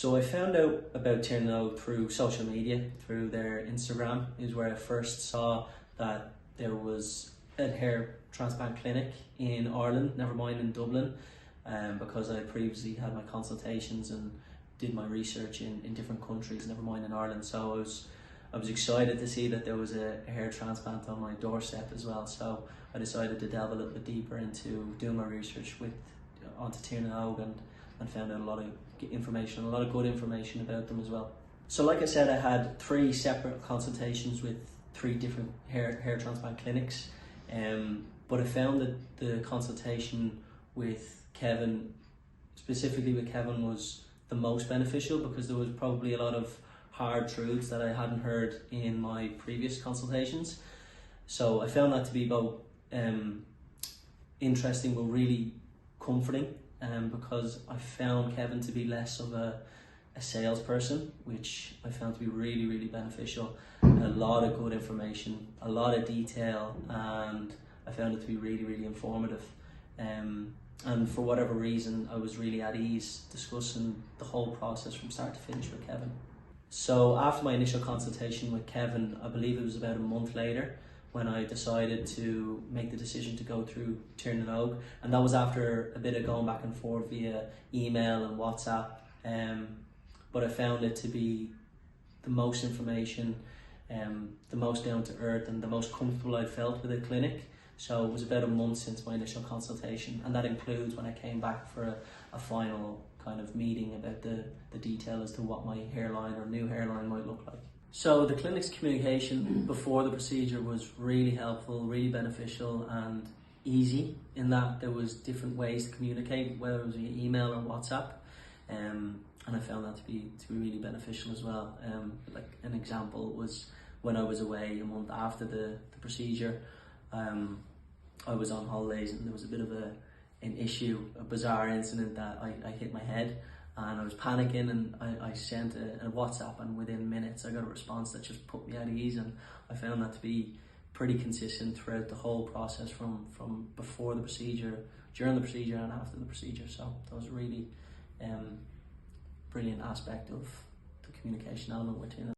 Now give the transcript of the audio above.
So I found out about nOg through social media, through their Instagram is where I first saw that there was a hair transplant clinic in Ireland, never mind in Dublin, because I previously had my consultations and did my research in different countries, never mind in Ireland. So I was excited to see that there was a hair transplant on my doorstep as well. So I decided to delve a little bit deeper into doing my research onto nOg and found out a lot of information, a lot of good information about them as well. So like I said, I had 3 separate consultations with 3 different hair transplant clinics, but I found that the consultation with Kevin, specifically with Kevin, was the most beneficial because there was probably a lot of hard truths that I hadn't heard in my previous consultations. So I found that to be both interesting but really comforting, because I found Kevin to be less of a salesperson, which I found to be really, really beneficial. A lot of good information, a lot of detail, and I found it to be really, really informative. And for whatever reason, I was really at ease discussing the whole process from start to finish with Kevin. So after my initial consultation with Kevin, I believe it was about a month later, when I decided to make the decision to go through nOg, and that was after a bit of going back and forth via email and WhatsApp, but I found it to be the most information, the most down to earth and the most comfortable I felt with the clinic. So it was about a month since my initial consultation, and that includes when I came back for a final kind of meeting about the detail as to what my hairline or new hairline might look like. So the clinic's communication before the procedure was really helpful, really beneficial and easy, in that there was different ways to communicate, whether it was via email or WhatsApp, and I found that to be really beneficial as well. Like an example was when I was away a month after the procedure, I was on holidays and there was a bit of an issue, a bizarre incident that I hit my head. And I was panicking, and I sent a WhatsApp, and within minutes I got a response that just put me at ease, and I found that to be pretty consistent throughout the whole process from before the procedure, during the procedure and after the procedure. So that was a really brilliant aspect of the communication element with nOg.